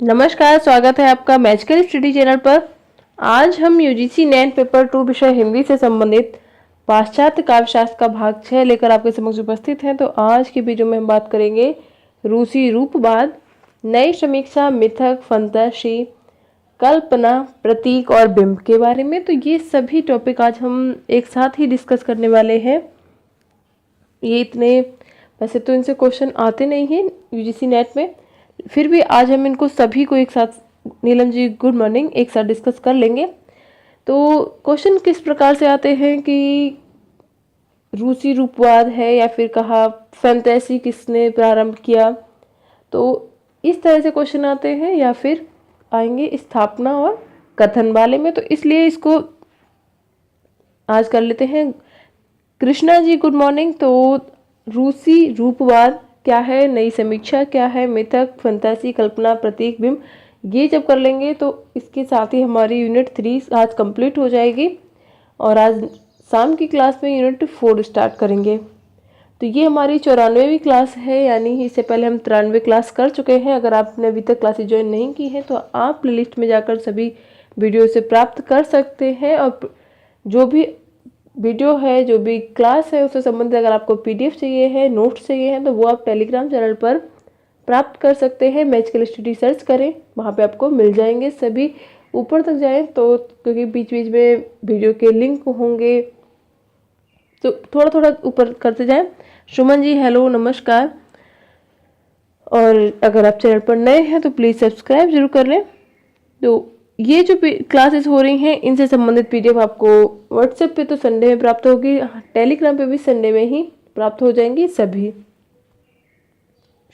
नमस्कार, स्वागत है आपका मैजिकल स्टडी चैनल पर। आज हम यूजीसी नेट पेपर 2 विषय हिंदी से संबंधित पाश्चात्य काव्यशास्त्र का भाग 6 लेकर आपके समक्ष उपस्थित हैं। तो आज की वीडियो में हम बात करेंगे रूसी रूपवाद, नई समीक्षा, मिथक, फंतासी, कल्पना, प्रतीक और बिंब के बारे में। तो ये सभी टॉपिक आज हम एक साथ ही डिस्कस करने वाले हैं। ये इतने वैसे तो इनसे क्वेश्चन आते नहीं हैं यूजीसी नेट में, फिर भी आज हम इनको सभी को एक साथ, नीलम जी गुड मॉर्निंग, एक साथ डिस्कस कर लेंगे। तो क्वेश्चन किस प्रकार से आते हैं कि रूसी रूपवाद है या फिर कहा फैंटेसी किसने प्रारंभ किया, तो इस तरह से क्वेश्चन आते हैं, या फिर आएंगे स्थापना और कथन वाले में। तो इसलिए इसको आज कर लेते हैं। Krishna ji good morning. तो रूसी रूपवाद क्या है, नई समीक्षा क्या है, मिथक, फंतासी, कल्पना, प्रतीक, बिंब, ये जब कर लेंगे तो इसके साथ ही हमारी यूनिट 3 आज कंप्लीट हो जाएगी और आज शाम की क्लास में यूनिट 4 स्टार्ट करेंगे। तो ये हमारी 94वीं क्लास है, यानी इससे पहले हम 93 क्लास कर चुके हैं। अगर आपने अभी तक क्लासेस ज्वाइन नहीं की है तो आप प्लेलिस्ट में जाकर सभी वीडियो से प्राप्त कर सकते हैं, और जो भी वीडियो है, जो भी क्लास है, उससे संबंधित अगर आपको पीडीएफ चाहिए है, नोट्स चाहिए हैं, तो वो आप टेलीग्राम चैनल पर प्राप्त कर सकते हैं। मैजिकल स्टडी सर्च करें, वहाँ पे आपको मिल जाएंगे सभी। ऊपर तक जाएं तो, क्योंकि बीच बीच में वीडियो के लिंक होंगे, तो थोड़ा थोड़ा ऊपर करते जाएं। सुमन जी हेलो, नमस्कार। और अगर आप चैनल पर नए हैं तो प्लीज़ सब्सक्राइब जरूर कर लें। तो ये जो क्लासेस हो रही हैं, इनसे संबंधित पीडीएफ आपको व्हाट्सएप पे तो संडे में प्राप्त होगी, टेलीग्राम पे भी संडे में ही प्राप्त हो जाएंगी सभी।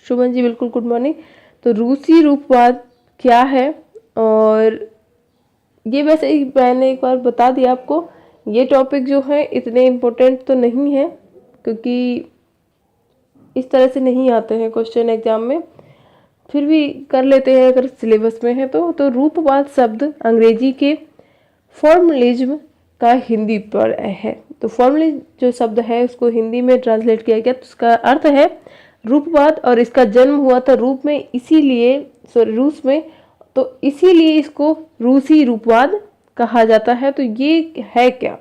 शुभन जी बिल्कुल गुड मॉर्निंग। तो रूसी रूपवाद क्या है, और ये वैसे ही मैंने एक बार बता दिया आपको, ये टॉपिक जो है इतने इम्पोर्टेंट तो नहीं है, क्योंकि इस तरह से नहीं आते हैं क्वेश्चन एग्जाम में, फिर भी कर लेते हैं अगर सिलेबस में है तो रूपवाद शब्द अंग्रेजी के फॉर्मलिज्म का हिंदी पर है। तो फॉर्मलिज्म जो शब्द है उसको हिंदी में ट्रांसलेट किया गया, तो उसका अर्थ है रूपवाद, और इसका जन्म हुआ था रूस में, तो इसीलिए इसको रूसी रूपवाद कहा जाता है। तो ये है क्या,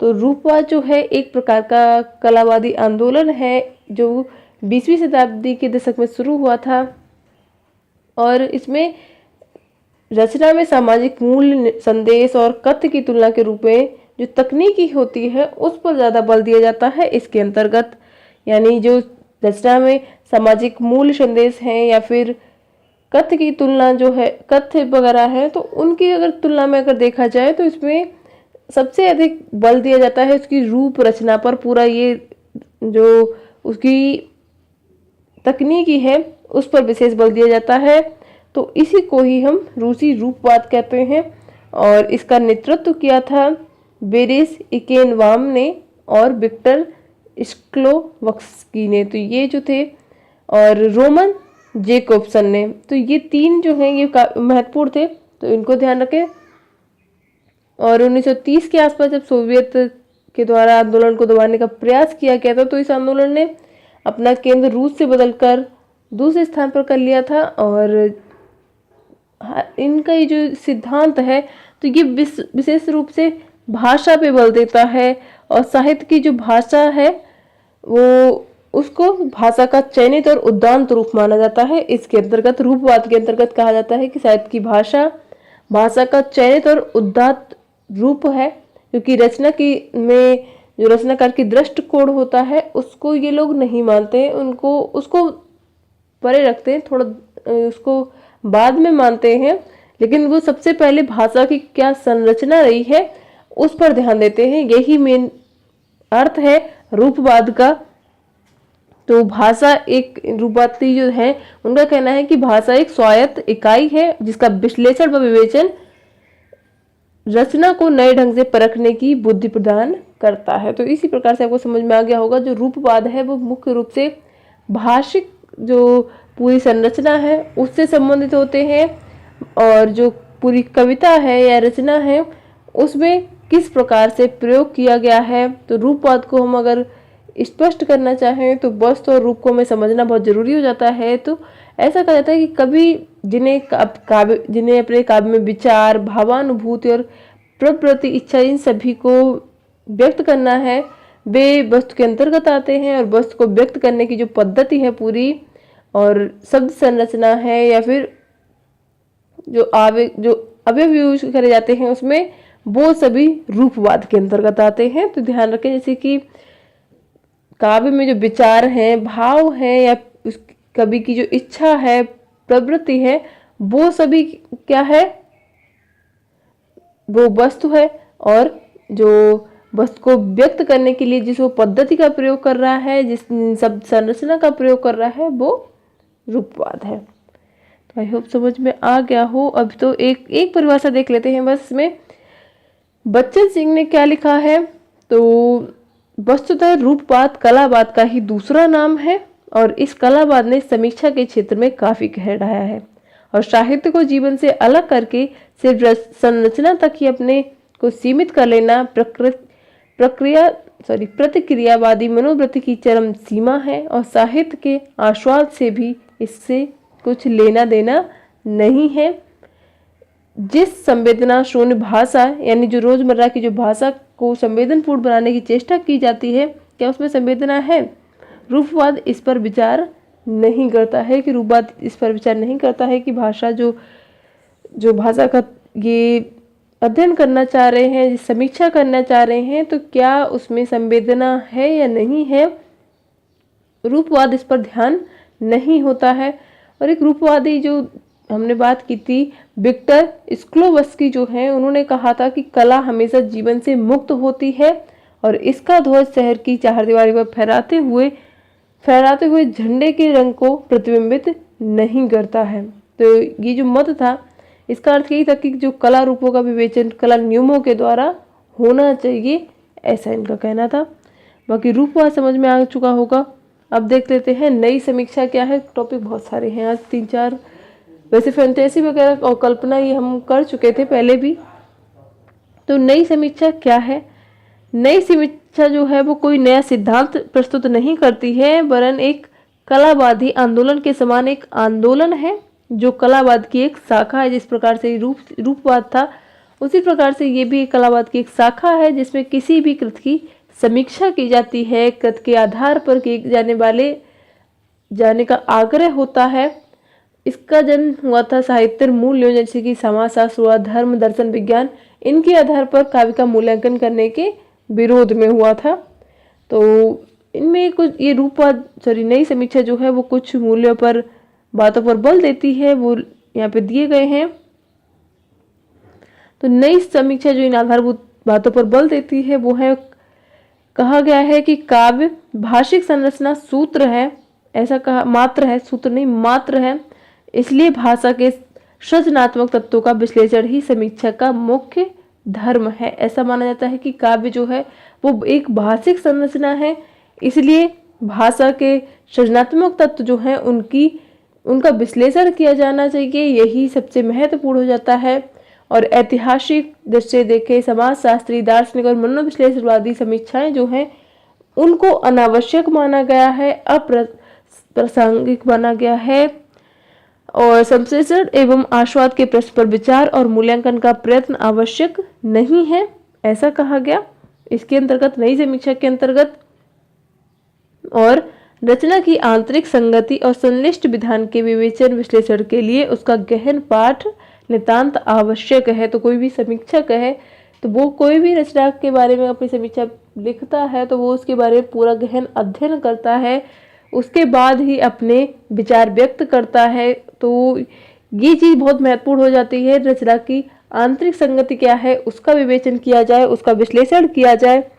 तो रूपवाद जो है एक प्रकार का कलावादी आंदोलन है जो 20वीं शताब्दी के दशक में शुरू हुआ था, और इसमें रचना में सामाजिक मूल्य, संदेश और कथ्य की तुलना के रूप में जो तकनीकी होती है उस पर ज़्यादा बल दिया जाता है इसके अंतर्गत। यानी जो रचना में सामाजिक मूल्य, संदेश हैं या फिर कथ्य की तुलना जो है, कथ्य वगैरह है, तो उनकी अगर तुलना में अगर देखा जाए तो इसमें सबसे अधिक बल दिया जाता है उसकी रूप रचना पर। पूरा ये जो उसकी तकनीकी है उस पर विशेष बल दिया जाता है, तो इसी को ही हम रूसी रूपवाद कहते हैं। और इसका नेतृत्व किया था बेरिस इकेनवाम ने और विक्टर स्क्लोवस्की ने, तो ये जो थे, और रोमन जेकोब्सन ने। तो ये तीन जो हैं ये महत्वपूर्ण थे, तो इनको ध्यान रखें। और 1930 के आसपास जब सोवियत के द्वारा आंदोलन को दबाने का प्रयास किया गया था, तो इस आंदोलन ने अपना केंद्र रूस से बदलकर दूसरे स्थान पर कर लिया था। और इनका ये जो सिद्धांत है, तो ये विशेष रूप से भाषा पे बल देता है, और साहित्य की जो भाषा है वो उसको भाषा का चयनित और उद्दांत रूप माना जाता है। इसके अंतर्गत, रूपवाद के अंतर्गत कहा जाता है कि साहित्य की भाषा का चयनित और उद्दात रूप है, क्योंकि रचना की में जो रचनाकार की दृष्टिकोण होता है उसको ये लोग नहीं मानते हैं, उनको उसको परे रखते हैं, थोड़ा उसको बाद में मानते हैं, लेकिन वो सबसे पहले भाषा की क्या संरचना रही है उस पर ध्यान देते हैं। यही मेन अर्थ है रूपवाद का। तो भाषा एक, रूपवादी जो है उनका कहना है कि भाषा एक स्वायत्त इकाई है जिसका विश्लेषण व विवेचन रचना को नए ढंग से परखने की बुद्धि प्रदान करता है। तो इसी प्रकार से आपको समझ में आ गया होगा, जो रूपवाद है वो मुख्य रूप से भाषिक जो पूरी संरचना है उससे संबंधित होते हैं, और जो पूरी कविता है या रचना है उसमें किस प्रकार से प्रयोग किया गया है। तो रूपवाद को हम अगर स्पष्ट करना चाहें तो वस्तु और रूप को हमें समझना बहुत जरूरी हो जाता है। तो ऐसा कहा जाता है कि कभी जिन्हें अपने काव्य में विचार, भावानुभूति और प्रवृत्ति, इच्छा, इन सभी को व्यक्त करना है, वे वस्तु के अंतर्गत आते हैं। और वस्तु को व्यक्त करने की जो पद्धति है पूरी, और शब्द संरचना है, या फिर जो अवयव यूज करे जाते हैं उसमें, वो सभी रूपवाद के अंतर्गत आते हैं। तो ध्यान रखें, जैसे कि काव्य में जो विचार हैं, भाव हैं, या उस कवि की जो इच्छा है, प्रवृत्ति है, वो सभी क्या है, वो वस्तु है। और जो वस्तु को व्यक्त करने के लिए जिस वो पद्धति का प्रयोग कर रहा है, जिस शब्द संरचना का प्रयोग कर रहा है, वो रूपवाद है। तो आई होप समझ में आ गया हो। अब तो एक परिभाषा देख लेते हैं बस इसमें। बच्चन सिंह ने क्या लिखा है, तो वस्तुतः रूपवाद कलावाद का ही दूसरा नाम है, और इस कलावाद ने समीक्षा के क्षेत्र में काफी गहराया है, और साहित्य को जीवन से अलग करके सिर्फ संरचना तक ही अपने को सीमित कर लेना प्रतिक्रियावादी मनोवृत्ति की चरम सीमा है, और साहित्य के आस्वाद से भी इससे कुछ लेना देना नहीं है। जिस संवेदना शून्य भाषा, यानी जो रोजमर्रा की जो भाषा को संवेदनपूर्ण बनाने की चेष्टा की जाती है, क्या उसमें संवेदना है? रूपवाद इस पर विचार नहीं करता है कि भाषा जो भाषा का ये अध्ययन करना चाह रहे हैं, समीक्षा करना चाह रहे हैं, तो क्या उसमें संवेदना है या नहीं है। रूपवाद इस पर ध्यान नहीं होता है। और एक रूपवादी जो हमने बात की थी, विक्टर स्क्लोवस्की जो है, उन्होंने कहा था कि कला हमेशा जीवन से मुक्त होती है, और इसका ध्वज शहर की चारदीवारी पर फहराते हुए झंडे के रंग को प्रतिबिंबित नहीं करता है। तो ये जो मत था, इसका अर्थ यही था कि जो कला रूपों का विवेचन कला नियमों के द्वारा होना चाहिए, ऐसा इनका कहना था। बाकी रूपवाद समझ में आ चुका होगा। अब देख लेते हैं नई समीक्षा क्या है। टॉपिक बहुत सारे हैं आज, 3-4। वैसे फैंटेसी वगैरह और कल्पना ये हम कर चुके थे पहले भी। तो नई समीक्षा क्या है? नई समीक्षा जो है वो कोई नया सिद्धांत प्रस्तुत नहीं करती है, वरन एक कलावादी आंदोलन के समान एक आंदोलन है, जो कलावाद की एक शाखा है। जिस प्रकार से रूपवाद था, उसी प्रकार से ये भी एक कलावाद की एक शाखा है, जिसमें किसी भी कृत की समीक्षा की जाती है, कृत के आधार पर किए जाने का आग्रह होता है। इसका जन्म हुआ था साहित्य मूल्यों, जैसे कि समाजशास्त्र, धर्म, दर्शन, विज्ञान, इनके आधार पर काव्य का मूल्यांकन करने के विरोध में हुआ था। तो इनमें कुछ ये नई समीक्षा जो है वो कुछ मूल्यों पर, बातों पर बल देती है, वो यहाँ पे दिए गए हैं। तो नई समीक्षा जो इन आधारभूत बातों पर बल देती है वो है, कहा गया है कि काव्य भाषिक संरचना सूत्र है, ऐसा कहा, मात्र है, सूत्र नहीं मात्र है। इसलिए भाषा के सृजनात्मक तत्वों का विश्लेषण ही समीक्षा का मुख्य धर्म है। ऐसा माना जाता है कि काव्य जो है वो एक भाषिक संरचना है, इसलिए भाषा के सृजनात्मक तत्व जो हैं उनका विश्लेषण किया जाना चाहिए, यही सबसे महत्वपूर्ण हो जाता है। और ऐतिहासिक दृष्टि से देखें, समाजशास्त्री, दार्शनिक और मनोविश्लेषणवादी समीक्षाएं जो हैं उनको अनावश्यक माना गया है, अप्रासंगिक माना गया है, और संश्लेषण एवं आस्वाद के प्रश्न पर विचार और मूल्यांकन का प्रयत्न आवश्यक नहीं है, ऐसा कहा गया इसके अंतर्गत, नई समीक्षा के अंतर्गत। और रचना की आंतरिक संगति और संश्लिष्ट विधान के विवेचन विश्लेषण के लिए उसका गहन पाठ नितांत आवश्यक है। तो कोई भी समीक्षक है तो वो कोई भी रचना के बारे में अपनी समीक्षा लिखता है तो वो उसके बारे में पूरा गहन अध्ययन करता है, उसके बाद ही अपने विचार व्यक्त करता है। तो ये चीज़ बहुत महत्वपूर्ण हो जाती है, रचना की आंतरिक संगति क्या है उसका विवेचन किया जाए, उसका विश्लेषण किया जाए,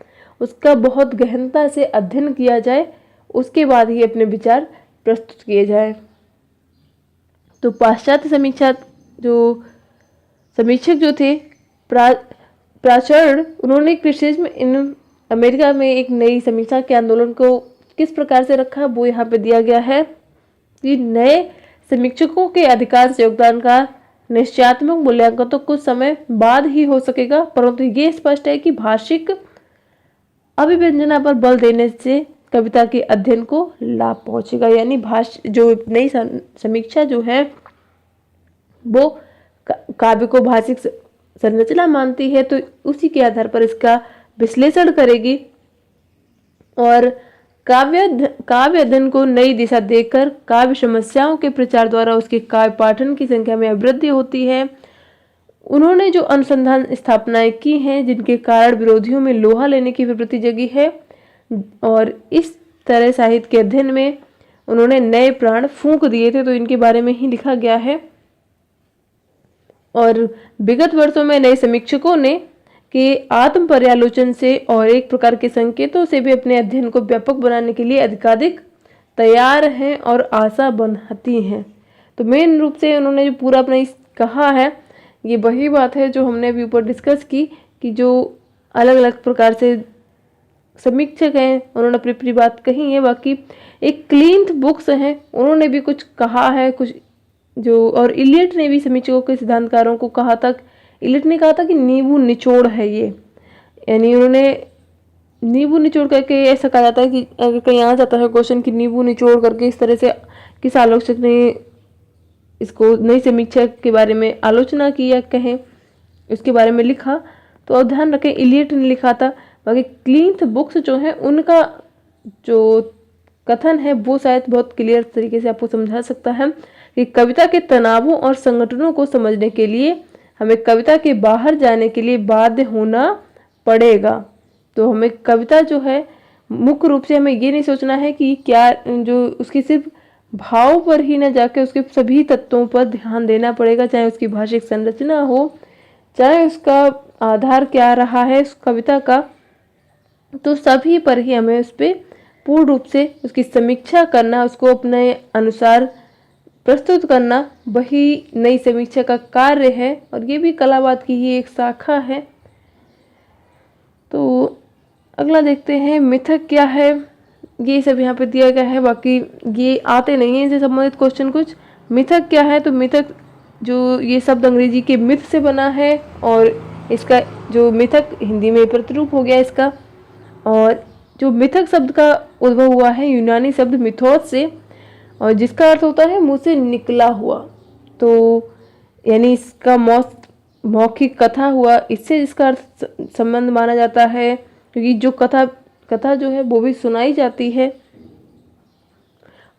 उसका बहुत गहनता से अध्ययन किया जाए, उसके बाद ही अपने विचार प्रस्तुत किए जाए। तो पाश्चात्य समीक्षक जो थे प्राचर्ड, उन्होंने क्रिटिसिज्म इन अमेरिका में एक नई समीक्षा के आंदोलन को किस प्रकार से रखा, वो यहाँ पे दिया गया है कि नए समीक्षकों के अधिकांश योगदान का निश्चयात्मक मूल्यांकन तो कुछ समय बाद ही हो सकेगा, परंतु ये स्पष्ट है कि भाषिक अभिव्यंजना पर बल देने से कविता के अध्ययन को लाभ पहुंचेगा। यानी भाष्य जो नई समीक्षा जो है वो काव्य को भाषिक संरचना मानती है, तो उसी के आधार पर इसका विश्लेषण करेगी और काव्य अध्ययन को नई दिशा देकर काव्य समस्याओं के प्रचार द्वारा उसके काव्य पाठन की संख्या में वृद्धि होती है। उन्होंने जो अनुसंधान स्थापनाएं की हैं जिनके कारण विरोधियों में लोहा लेने की प्रवृत्ति जगी है, और इस तरह साहित्य के अध्ययन में उन्होंने नए प्राण फूंक दिए थे, तो इनके बारे में ही लिखा गया है। और विगत वर्षों में नए समीक्षकों ने कि आत्म पर्यालोचन से और एक प्रकार के संकेतों से भी अपने अध्ययन को व्यापक बनाने के लिए अधिकाधिक तैयार हैं और आशा बनाती हैं। तो मेन रूप से उन्होंने जो पूरा अपना कहा है ये वही बात है जो हमने अभी ऊपर डिस्कस की कि जो अलग अलग प्रकार से समीक्षक हैं उन्होंने अपनी अपनी बात कही है। बाकी एक क्लीन बुक्स हैं उन्होंने भी कुछ कहा है, कुछ जो, और इलियट ने भी समीक्षकों के सिद्धांतकारों को कहा था, इलियट ने कहा था कि नींबू निचोड़ है ये, यानी उन्होंने नींबू निचोड़ करके ऐसा कहा जाता है कि अगर कहीं आ जाता है क्वेश्चन कि नींबू निचोड़ करके इस तरह से किस आलोचक ने इसको नई समीक्षा के बारे में आलोचना की या कहें उसके बारे में लिखा, तो अब ध्यान रखें इलियट ने लिखा था। बाकी क्लीन बुक्स जो है उनका जो कथन है वो शायद बहुत क्लियर तरीके से आपको समझा सकता है कि कविता के तनावों और संगठनों को समझने के लिए हमें कविता के बाहर जाने के लिए बाध्य होना पड़ेगा। तो हमें कविता जो है मुख्य रूप से हमें ये नहीं सोचना है कि क्या जो उसकी सिर्फ भाव पर ही न जाके उसके सभी तत्वों पर ध्यान देना पड़ेगा, चाहे उसकी भाषिक संरचना हो, चाहे उसका आधार क्या रहा है उस कविता का, तो सभी पर ही हमें उस पर पूर्ण रूप से उसकी समीक्षा करना, उसको अपने अनुसार प्रस्तुत करना, वही नई समीक्षा का कार्य है। और ये भी कलावाद की ही एक शाखा है। तो अगला देखते हैं मिथक क्या है, ये सब यहाँ पे दिया गया है। बाकी ये आते नहीं है इनसे संबंधित क्वेश्चन कुछ। मिथक क्या है, तो मिथक जो ये शब्द अंग्रेजी के मिथ से बना है और इसका जो मिथक हिंदी में प्रतिरूप हो गया इसका। और जो मिथक शब्द का उद्भव हुआ है यूनानी शब्द मिथोस से, और जिसका अर्थ होता है मुंह से निकला हुआ। तो यानी इसका मौखिक कथा हुआ, इससे इसका अर्थ संबंध माना जाता है, क्योंकि जो कथा जो है वो भी सुनाई जाती है।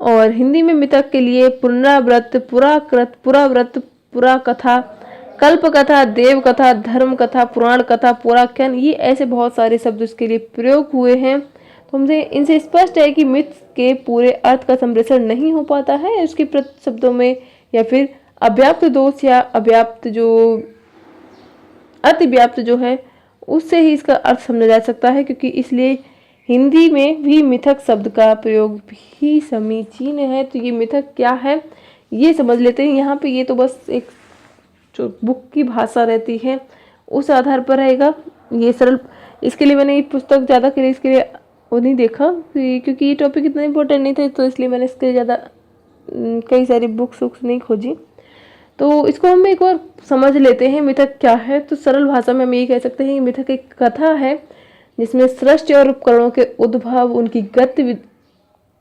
और हिंदी में मिथक के लिए पुनरावृत्त, पुराकृत, पुराव्रत, पुरा कथा, कल्प कथा, देव कथा, धर्म कथा, पुराण कथा, पुराख्यान, ये ऐसे बहुत सारे शब्द उसके लिए प्रयोग हुए हैं। तो हमसे इनसे स्पष्ट है कि मिथ के पूरे अर्थ का संप्रेषण नहीं हो पाता है उसके प्रति शब्दों में, या फिर अव्याप्त दोष या अव्याप्त जो अतिव्याप्त जो है उससे ही इसका अर्थ समझा जा सकता है। क्योंकि इसलिए हिंदी में भी मिथक शब्द का प्रयोग भी समीचीन है। तो ये मिथक क्या है ये समझ लेते हैं। यहाँ पे ये तो बस एक जो बुक की भाषा रहती है उस आधार पर रहेगा ये सरल। इसके लिए मैंने ये पुस्तक ज़्यादा के लिए इसके लिए वो नहीं देखा क्योंकि ये टॉपिक इतना इम्पोर्टेंट नहीं था, तो इसलिए मैंने इसके लिए ज़्यादा कई सारी बुक्स नहीं खोजी। तो इसको हम एक बार समझ लेते हैं मिथक क्या है। तो सरल भाषा में हम ये कह सकते हैं कि मिथक एक कथा है जिसमें सृष्टि और उपकरणों के उद्भव, उनकी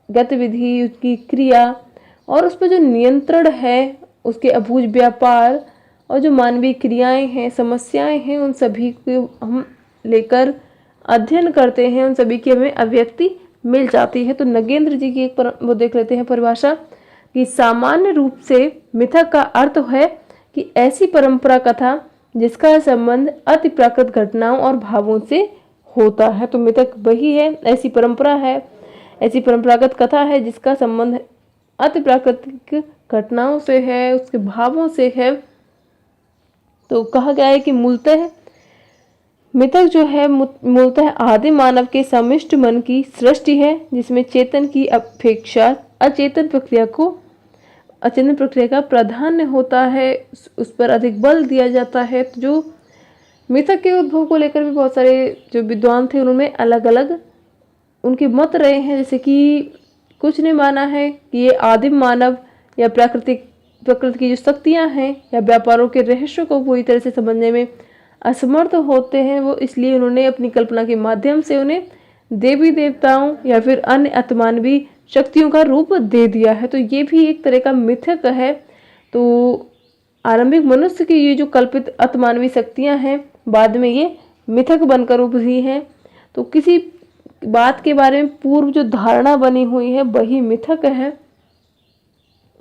गतिविधि, उसकी क्रिया और उस पर जो नियंत्रण है, उसके अबूझ व्यापार और जो मानवीय क्रियाएं हैं, समस्याएं हैं, उन सभी को हम लेकर अध्ययन करते हैं, उन सभी की हमें अभिव्यक्ति मिल जाती है। तो नगेंद्र जी की एक वो देख लेते हैं परिभाषा कि सामान्य रूप से मिथक का अर्थ है कि ऐसी परंपरा कथा जिसका संबंध अति प्राकृत घटनाओं और भावों से होता है। तो मिथक वही है, ऐसी परंपरा है, ऐसी परंपरागत कथा है जिसका संबंध अति प्राकृतिक घटनाओं से है, उसके भावों से है। तो कहा गया है कि मूलतः मिथक जो है मूलतः आदि मानव के समिष्ट मन की सृष्टि है जिसमें चेतन की अपेक्षा अचेतन प्रक्रिया का प्राधान्य होता है, उस पर अधिक बल दिया जाता है। तो जो मिथक के उद्भव को लेकर भी बहुत सारे जो विद्वान थे उन्होंने अलग अलग उनके मत रहे हैं। जैसे कि कुछ ने माना है कि ये आदिम मानव या प्रकृति की जो शक्तियाँ हैं या व्यापारों के रहस्यों को पूरी तरह से समझने में असमर्थ होते हैं, वो इसलिए उन्होंने अपनी कल्पना के माध्यम से उन्हें देवी देवताओं या फिर अन्य अतिमानवी शक्तियों का रूप दे दिया है। तो ये भी एक तरह का मिथक है। तो आरंभिक मनुष्य की ये जो कल्पित अतिमानवी शक्तियां हैं, बाद में ये मिथक बनकर उभरी हैं। तो किसी बात के बारे में पूर्व जो धारणा बनी हुई है वही मिथक है।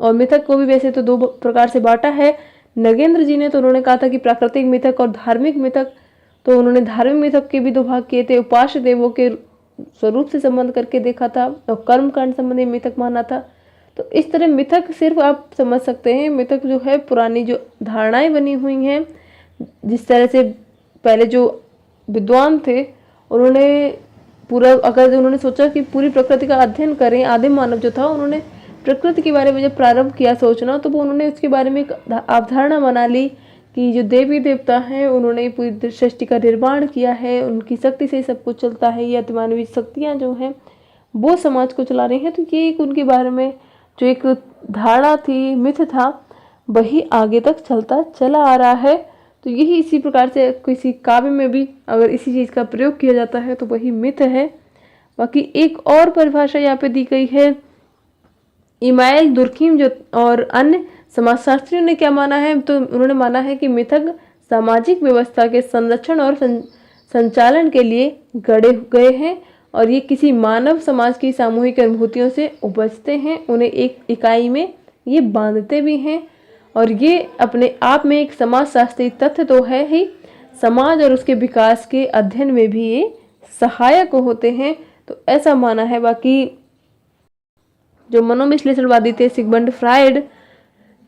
और मिथक को भी वैसे तो दो प्रकार से बांटा है। नगेंद्र जी ने तो उन्होंने कहा था कि प्राकृतिक मिथक और धार्मिक मिथक। तो उन्होंने धार्मिक मिथक के भी दो भाग किए थे। उपास्य देवों के स्वरूप से संबंध करके देखा था और कर्मकांड संबंधी मिथक माना था। तो इस तरह मिथक सिर्फ आप समझ सकते हैं, मिथक जो है पुरानी जो धारणाएं बनी हुई हैं, जिस तरह से पहले जो विद्वान थे उन्होंने पूरा अगर उन्होंने सोचा कि पूरी प्रकृति का अध्ययन करें, आदिम मानव जो था उन्होंने प्रकृति के बारे में जब प्रारंभ किया सोचना, तो वो उन्होंने उसके बारे में एक अवधारणा बना ली कि जो देवी देवता हैं उन्होंने पूरी सृष्टि का निर्माण किया है, उनकी शक्ति से सब कुछ चलता है, ये अतिमानवीय शक्तियाँ जो हैं वो समाज को चला रही हैं। तो ये एक उनके बारे में जो एक धारणा थी, मिथ था, वही आगे तक चलता चला आ रहा है। तो यही इसी प्रकार से किसी काव्य में भी अगर इसी चीज़ का प्रयोग किया जाता है तो वही मिथ है। बाकी एक और परिभाषा यहाँ पे दी गई है, इमाइल दुर्खिम जो और अन्य समाजशास्त्रियों ने क्या माना है, तो उन्होंने माना है कि मिथक सामाजिक व्यवस्था के संरक्षण और संचालन के लिए गढ़े गए हैं और ये किसी मानव समाज की सामूहिक अनुभूतियों से उपजते हैं, उन्हें एक इकाई में ये बांधते भी हैं और ये अपने आप में एक समाजशास्त्री तथ्य तो है ही, समाज और उसके विकास के अध्ययन में भी ये सहायक होते हैं। तो ऐसा माना है। बाकी जो मनोविश्लेषणवादी थे सिगमंड फ्रायड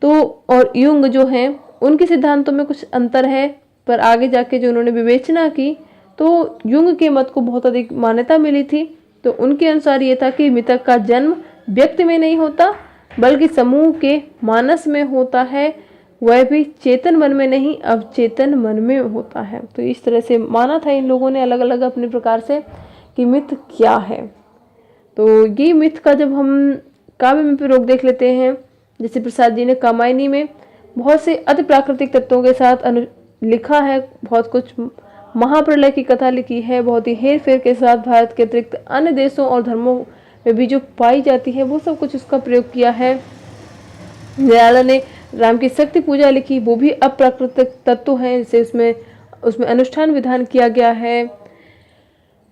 तो और युंग जो हैं उनके सिद्धांतों में कुछ अंतर है, पर आगे जाके जो उन्होंने विवेचना की तो युंग के मत को बहुत अधिक मान्यता मिली थी। तो उनके अनुसार ये था कि मिथक का जन्म व्यक्ति में नहीं होता बल्कि समूह के मानस में होता है, वह भी चेतन मन में नहीं अवचेतन मन में होता है। तो इस तरह से माना था इन लोगों ने अलग अलग अपने प्रकार से कि मिथ क्या है। तो ये मिथ का जब हम काव्य में प्रयोग देख लेते हैं, जैसे प्रसाद जी ने कामायनी में बहुत से अति प्राकृतिक तत्वों के साथ लिखा है, बहुत कुछ महाप्रलय की कथा लिखी है, बहुत ही हेर फेर के साथ भारत के अतिरिक्त अन्य देशों और धर्मों में भी जो पाई जाती है वो सब कुछ उसका प्रयोग किया है। दयाला ने राम की शक्ति पूजा लिखी, वो भी अप्राकृतिक तत्व हैं, जैसे उसमें अनुष्ठान विधान किया गया है।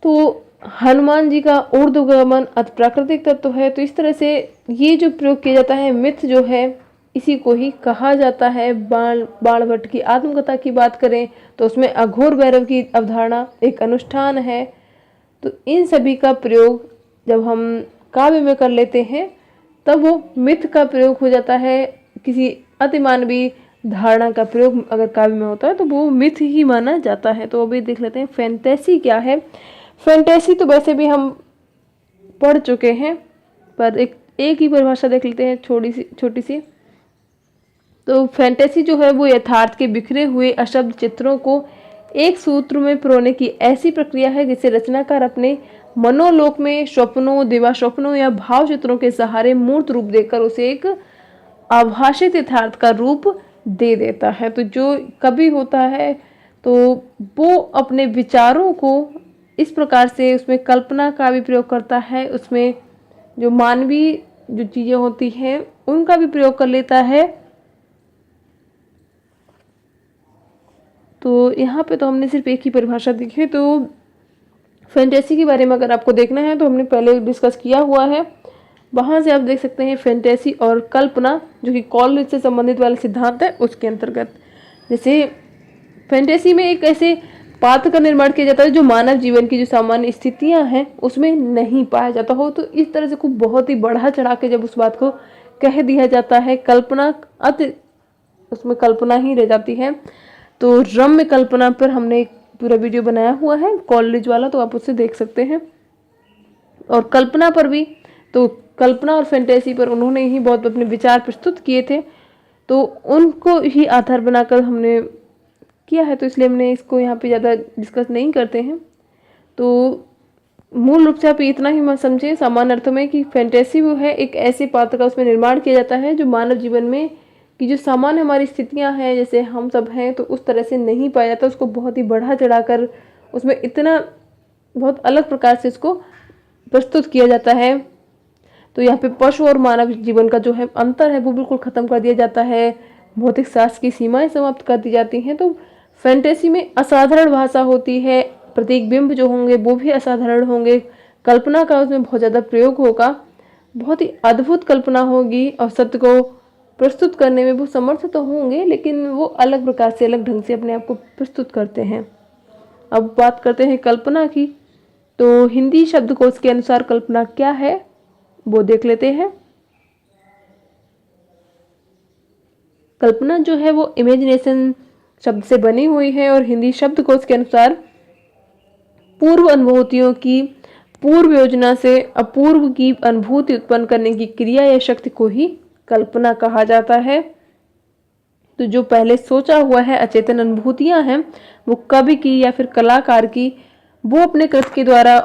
तो हनुमान जी का ऊर्ध्वगमन अति प्राकृतिक तत्व है। तो इस तरह से ये जो प्रयोग किया जाता है मिथ जो है इसी को ही कहा जाता है। बाण भट्ट की आत्मकथा की बात करें तो उसमें अघोर भैरव की अवधारणा एक अनुष्ठान है। तो इन सभी का प्रयोग जब हम काव्य में कर लेते हैं तब वो मिथ का प्रयोग हो जाता है। किसी अतिमानवी धारणा का प्रयोग अगर काव्य में होता है तो वो मिथ ही माना जाता है। तो अभी देख लेते हैं फैंटेसी क्या है। फैंटेसी तो वैसे भी हम पढ़ चुके हैं, पर एक ही परिभाषा देख लेते हैं छोटी सी। तो फैंटेसी जो है वो यथार्थ के बिखरे हुए अशब्द चित्रों को एक सूत्र में पिरोने की ऐसी प्रक्रिया है जिसे रचनाकार अपने मनोलोक में स्वप्नों, दिवा स्वप्नों या भाव चित्रों के सहारे मूर्त रूप देकर उसे एक आभाषित यथार्थ का रूप दे देता है। तो जो कवि होता है तो वो अपने विचारों को इस प्रकार से उसमें कल्पना का भी प्रयोग करता है, उसमें जो मानवीय जो चीज़ें होती हैं उनका भी प्रयोग कर लेता है। तो यहाँ पे तो हमने सिर्फ एक ही परिभाषा देखी है। तो फैंटेसी के बारे में अगर आपको देखना है तो हमने पहले डिस्कस किया हुआ है, वहाँ से आप देख सकते हैं फैंटेसी और कल्पना जो कि कॉलेज से संबंधित वाला सिद्धांत है उसके अंतर्गत। जैसे फैंटेसी में एक ऐसे पात्र का निर्माण किया जाता है जो मानव जीवन की जो सामान्य स्थितियां हैं उसमें नहीं पाया जाता हो। तो इस तरह से खूब बहुत ही बढ़ा चढ़ा के जब उस बात को कह दिया जाता है, कल्पना अति उसमें कल्पना ही रह जाती है। तो रम्य कल्पना पर हमने एक पूरा वीडियो बनाया हुआ है कॉलेज वाला, तो आप उससे देख सकते हैं। और कल्पना पर भी, तो कल्पना और फैंटेसी पर उन्होंने ही बहुत अपने विचार प्रस्तुत किए थे, तो उनको ही आधार बनाकर हमने किया है। तो इसलिए हमने इसको यहाँ पे ज़्यादा डिस्कस नहीं करते हैं। तो मूल रूप से आप इतना ही मत समझें सामान्य अर्थों में कि फैंटेसी वो है एक ऐसे पात्र का उसमें निर्माण किया जाता है जो मानव जीवन में कि जो सामान्य हमारी स्थितियां हैं जैसे हम सब हैं तो उस तरह से नहीं पाया जाता, उसको बहुत ही बढ़ा चढ़ा कर उसमें इतना बहुत अलग प्रकार से इसको प्रस्तुत किया जाता है। तो यहाँ पे पशु और मानव जीवन का जो है अंतर है वो बिल्कुल खत्म कर दिया जाता है, भौतिक शास्त्र की सीमाएं समाप्त कर दी जाती हैं। तो फैंटेसी में असाधारण भाषा होती है, प्रतीक बिंब जो होंगे वो भी असाधारण होंगे, कल्पना का उसमें बहुत ज़्यादा प्रयोग होगा, बहुत ही अद्भुत कल्पना होगी और सत्य को प्रस्तुत करने में वो समर्थ तो होंगे, लेकिन वो अलग प्रकार से, अलग ढंग से अपने आप को प्रस्तुत करते हैं। अब बात करते हैं कल्पना की। तो हिंदी शब्दकोश के अनुसार कल्पना क्या है वो देख लेते हैं। कल्पना जो है वो इमेजिनेशन शब्द से बनी हुई है और हिंदी शब्दकोश के अनुसार पूर्व अनुभूतियों की पूर्व योजना से अपूर्व की अनुभूति उत्पन्न करने की क्रिया या शक्ति को ही कल्पना कहा जाता है। तो जो पहले सोचा हुआ है, अचेतन अनुभूतियां हैं, वो कवि की या फिर कलाकार की, वो अपने कृत के द्वारा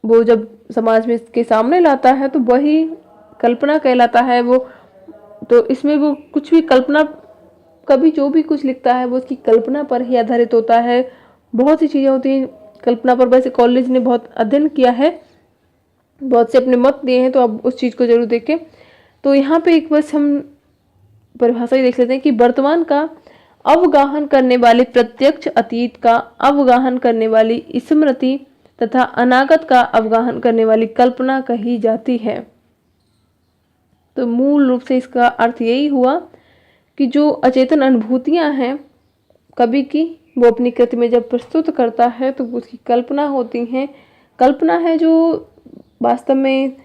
वो जब समाज में इसके सामने लाता है तो वही कल्पना कहलाता है। वो तो इसमें वो कुछ भी कल्पना, कभी जो भी कुछ लिखता है वो उसकी कल्पना पर ही आधारित होता है। बहुत सी चीज़ें होती हैं कल्पना पर। वैसे कॉलेज ने बहुत अध्ययन किया है, बहुत से अपने मत दिए हैं, तो अब उस चीज़ को जरूर देखें। तो यहाँ पे एक बस हम परिभाषा ही देख लेते हैं कि वर्तमान का अवगाहन करने वाली प्रत्यक्ष, अतीत का अवगाहन करने वाली स्मृति तथा अनागत का अवगाहन करने वाली कल्पना कही जाती है। तो मूल रूप से इसका अर्थ यही हुआ कि जो अचेतन अनुभूतियां हैं कवि की, वो अपनी कृति में जब प्रस्तुत करता है तो उसकी कल्पना होती हैं। कल्पना है जो वास्तव में,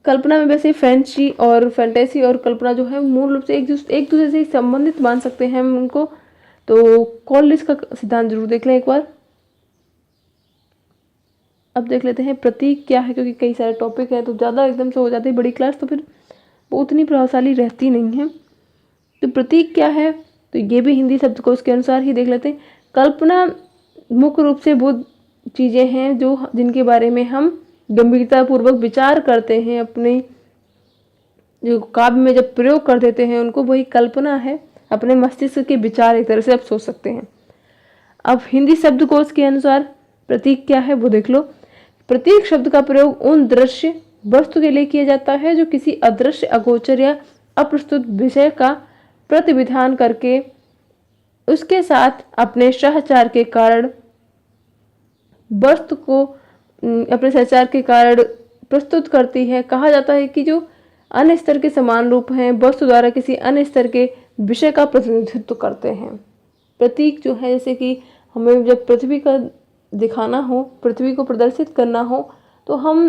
कल्पना में वैसे फैंटेसी और कल्पना जो है मूल रूप से एक दूसरे से संबंधित मान सकते हैं हम उनको। तो कॉलिस का सिद्धांत जरूर देख लें एक बार। अब देख लेते हैं प्रतीक क्या है, क्योंकि कई सारे टॉपिक हैं तो ज़्यादा एकदम से हो जाती है बड़ी क्लास, तो फिर वो उतनी प्रभावशाली रहती नहीं है। तो प्रतीक क्या है, तो ये भी हिंदी शब्दकोश के अनुसार ही देख लेते हैं। कल्पना मुख्य रूप से वो चीज़ें हैं जो जिनके बारे में हम गंभीरतापूर्वक विचार करते हैं, अपने जो काव्य में जब प्रयोग कर देते हैं उनको, वही कल्पना है। अपने मस्तिष्क के विचार एक तरह से आप सोच सकते हैं। अब हिंदी शब्दकोश के अनुसार प्रतीक क्या है वो देख लो। प्रतीक शब्द का प्रयोग उन दृश्य वस्तु के लिए किया जाता है जो किसी अदृश्य, अगोचर या अप्रस्तुत विषय का प्रतिविधान करके उसके साथ अपने सहचार के कारण वस्तु को अपने सहचार के कारण प्रस्तुत करती है। कहा जाता है कि जो अन्य स्तर के समान रूप हैं वस्तु द्वारा किसी अन्य स्तर के विषय का प्रतिनिधित्व करते हैं। प्रतीक जो है, जैसे कि हमें जब पृथ्वी का दिखाना हो, पृथ्वी को प्रदर्शित करना हो, तो हम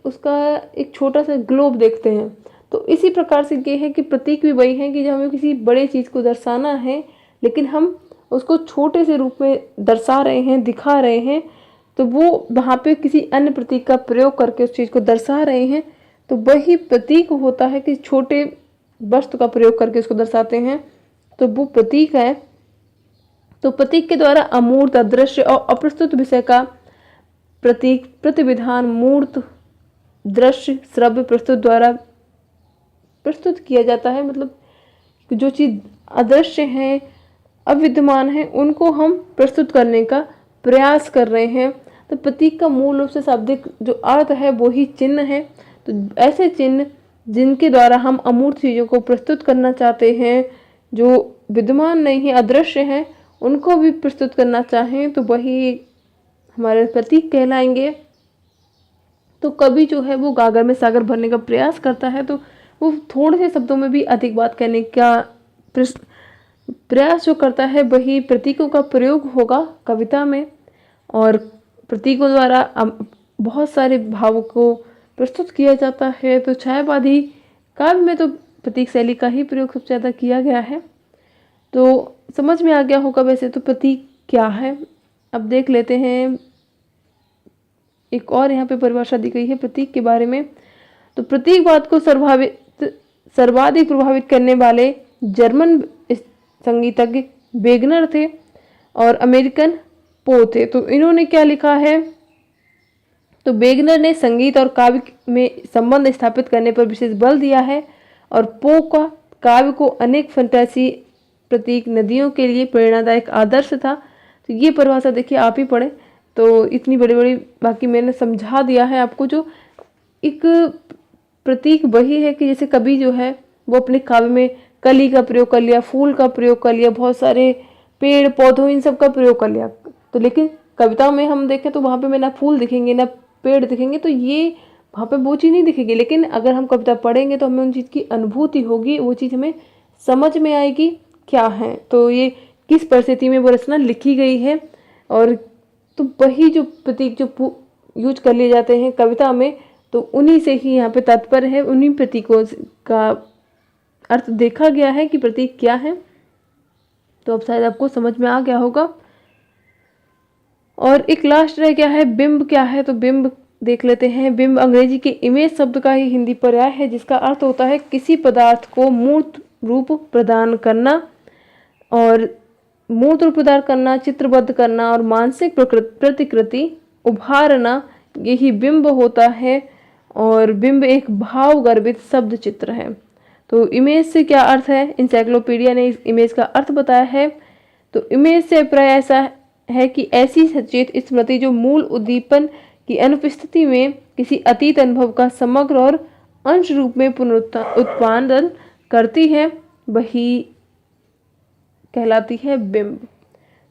उसका एक छोटा सा ग्लोब देखते हैं। तो इसी प्रकार से ये है कि प्रतीक भी वही है कि जब हमें किसी बड़े चीज़ को दर्शाना है लेकिन हम उसको छोटे से रूप में दर्शा रहे हैं, दिखा रहे हैं, तो वो वहाँ पे किसी अन्य प्रतीक का प्रयोग करके उस चीज़ को दर्शा रहे हैं। तो वही प्रतीक होता है कि छोटे वस्तु का प्रयोग करके उसको दर्शाते हैं, तो वो प्रतीक है। तो प्रतीक के द्वारा अमूर्त, अदृश्य और अप्रस्तुत विषय का प्रतीक प्रतिविधान मूर्त, दृश्य, श्रव्य प्रस्तुत द्वारा प्रस्तुत किया जाता है। मतलब जो चीज़ अदृश्य है, अविद्यमान है, उनको हम प्रस्तुत करने का प्रयास कर रहे हैं। तो प्रतीक का मूल रूप से शाब्दिक जो अर्थ है वो ही चिन्ह है। तो ऐसे चिन्ह जिनके द्वारा हम अमूर्त चीज़ों को प्रस्तुत करना चाहते हैं, जो विद्यमान नहीं है, अदृश्य है, उनको भी प्रस्तुत करना चाहें तो वही हमारे प्रतीक कहलाएंगे। तो कवि जो है वो गागर में सागर भरने का प्रयास करता है, तो वो थोड़े से शब्दों में भी अधिक बात कहने का प्रयास जो करता है, वही प्रतीकों का प्रयोग होगा कविता में। और प्रतीकों द्वारा बहुत सारे भावों को प्रस्तुत किया जाता है। तो छायावादी काव्य में तो प्रतीक शैली का ही प्रयोग सबसे ज़्यादा किया गया है। तो समझ में आ गया होगा वैसे तो प्रतीक क्या है। अब देख लेते हैं एक और यहाँ पे परिभाषा दी गई है प्रतीक के बारे में। तो प्रतीकवाद को सर्वाधिक प्रभावित करने वाले जर्मन संगीतज्ञ वेगनर थे और अमेरिकन पो थे। तो इन्होंने क्या लिखा है, तो वेगनर ने संगीत और काव्य में संबंध स्थापित करने पर विशेष बल दिया है और पो का काव्य को अनेक फंतासी प्रतीक नदियों के लिए प्रेरणादायक आदर्श था। तो ये परिभाषा देखिए, आप ही पढ़ें। तो इतनी बड़ी बड़ी बाकी मैंने समझा दिया है आपको। जो एक प्रतीक वही है कि जैसे कवि जो है वो अपने काव्य में कली का प्रयोग कर लिया, फूल का प्रयोग कर लिया, बहुत सारे पेड़ पौधों इन सब का प्रयोग कर लिया। तो लेकिन कविता में हम देखें तो वहाँ पे में ना फूल दिखेंगे ना पेड़ दिखेंगे, तो ये वहाँ पे वो चीज़ नहीं दिखेगी। लेकिन अगर हम कविता पढ़ेंगे तो हमें उन चीज़ की अनुभूति होगी, वो चीज़ हमें समझ में आएगी क्या है, तो ये किस परिस्थिति में वो रचना लिखी गई है। और तो वही जो प्रतीक जो यूज कर लिए जाते हैं कविता में, तो उन्हीं से ही यहाँ पे तात्पर्य है, उन्हीं प्रतीकों का अर्थ देखा गया है कि प्रतीक क्या है। तो अब शायद आपको समझ में आ गया होगा। और एक लास्ट रह गया है बिंब क्या है, तो बिंब देख लेते हैं। बिंब अंग्रेजी के इमेज शब्द का ही हिंदी पर्याय है, जिसका अर्थ होता है किसी पदार्थ को मूर्त रूप प्रदान करना, और मूर्त रूप प्रदान करना, चित्रबद्ध करना और मानसिक प्रतिकृति उभारना, यही बिंब होता है। और बिंब एक भाव गर्भित शब्द चित्र है। तो इमेज से क्या अर्थ है, इंसाइक्लोपीडिया ने इस इमेज का अर्थ बताया है। तो इमेज से अभिप्राय ऐसा है कि ऐसी सचेत स्मृति जो मूल उद्दीपन की अनुपस्थिति में किसी अतीत अनुभव का समग्र और अंश रूप में पुनरुत्पादन करती है, वही कहलाती है बिंब।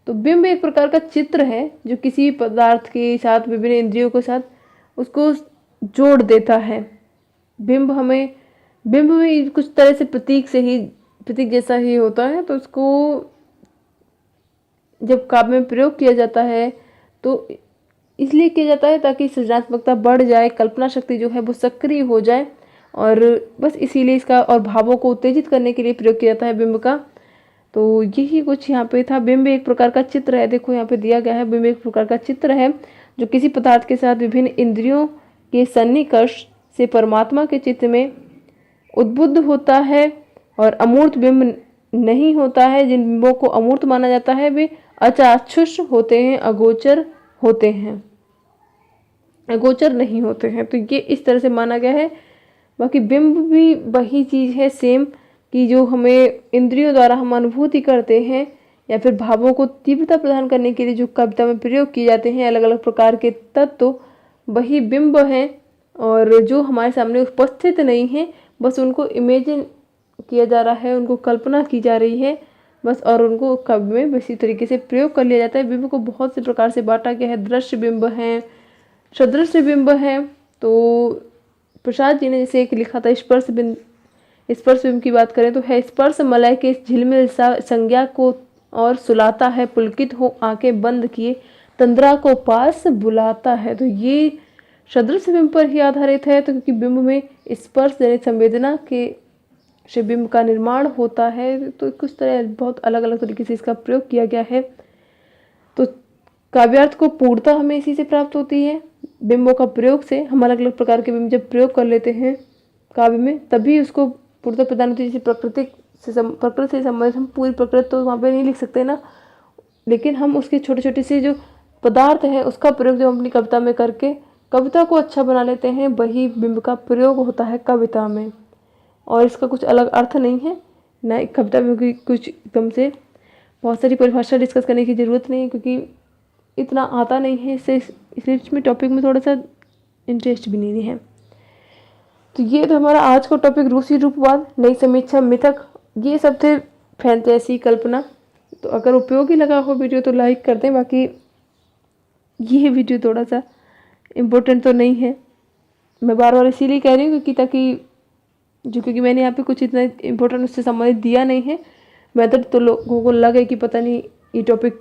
तो बिंब एक प्रकार का चित्र है जो किसी पदार्थ के साथ विभिन्न इंद्रियों के साथ उसको जोड़ देता है। बिंब में कुछ तरह से प्रतीक जैसा ही होता है। तो उसको जब काव्य में प्रयोग किया जाता है तो इसलिए किया जाता है ताकि सृजनात्मकता बढ़ जाए, कल्पना शक्ति जो है वो सक्रिय हो जाए, और बस इसीलिए इसका और भावों को उत्तेजित करने के लिए प्रयोग किया जाता है बिंब का। तो यही कुछ यहाँ पे था। बिंब एक प्रकार का चित्र है, देखो यहाँ पे दिया गया है, बिंब एक प्रकार का चित्र है जो किसी पदार्थ के साथ विभिन्न इंद्रियों के सन्निकर्ष से परमात्मा के चित्त में उद्बुद्ध होता है, और अमूर्त बिंब नहीं होता है। जिन बिंबों को अमूर्त माना जाता है वे अचाक्षुष होते हैं, अगोचर होते हैं, अगोचर नहीं होते हैं। तो ये इस तरह से माना गया है। बाकी बिंब भी वही चीज़ है सेम, कि जो हमें इंद्रियों द्वारा हम अनुभूति करते हैं या फिर भावों को तीव्रता प्रदान करने के लिए जो कविता में प्रयोग किए जाते हैं अलग अलग प्रकार के तत्व, वही बिंब हैं। और जो हमारे सामने उपस्थित नहीं है, बस उनको इमेजिन किया जा रहा है, उनको कल्पना की जा रही है बस, और उनको काव्य में इसी तरीके से प्रयोग कर लिया जाता है। बिंब को बहुत से प्रकार से बांटा गया है, दृश्य बिंब हैं, सदृश्य बिंब हैं। तो प्रसाद जी ने जैसे एक लिखा था स्पर्श बिंब की बात करें तो है, स्पर्श मलय के झिलमिल संज्ञा को और सुलाता है, पुलकित हो आंखें बंद किए तंद्रा को पास बुलाता है। तो ये सदृश बिंब पर ही आधारित है। तो क्योंकि बिंब में स्पर्श जनित संवेदना के से बिंब का निर्माण होता है, तो कुछ तरह बहुत अलग अलग तरीके से इसका प्रयोग किया गया है। तो काव्यार्थ को पूर्णता हमें इसी से प्राप्त होती है, बिंबों का प्रयोग से। हम अलग अलग प्रकार के बिंब जब प्रयोग कर लेते हैं काव्य में, तभी उसको पूर्णता प्रदान होती है। जैसे प्रकृति से संबंधित हम पूरी प्रकृति तो वहाँ पे नहीं लिख सकते ना, लेकिन हम उसके छोटे छोटे से जो पदार्थ हैं उसका प्रयोग जब हम अपनी कविता में करके कविता को अच्छा बना लेते हैं, वही बिंब का प्रयोग होता है कविता में। और इसका कुछ अलग अर्थ नहीं है ना, कविता में कुछ एकदम से बहुत सारी परिभाषा डिस्कस करने की ज़रूरत नहीं है, क्योंकि इतना आता नहीं है इससे, इसलिए इसमें टॉपिक में थोड़ा सा इंटरेस्ट भी नहीं है। तो ये तो हमारा आज का टॉपिक रूसी रूपवाद, नई समीक्षा, मिथक, ये सब थे फैंटेसी, कल्पना। तो अगर उपयोगी लगा हो वीडियो तो लाइक कर दें। बाकी ये वीडियो थोड़ा सा इम्पोर्टेंट तो नहीं है, मैं बार बार इसीलिए कह रही हूँ क्योंकि मैंने यहाँ पे कुछ इतना इम्पोर्टेंट उससे संबंधित दिया नहीं है। वेदर तो लोगों को लगे कि पता नहीं ये टॉपिक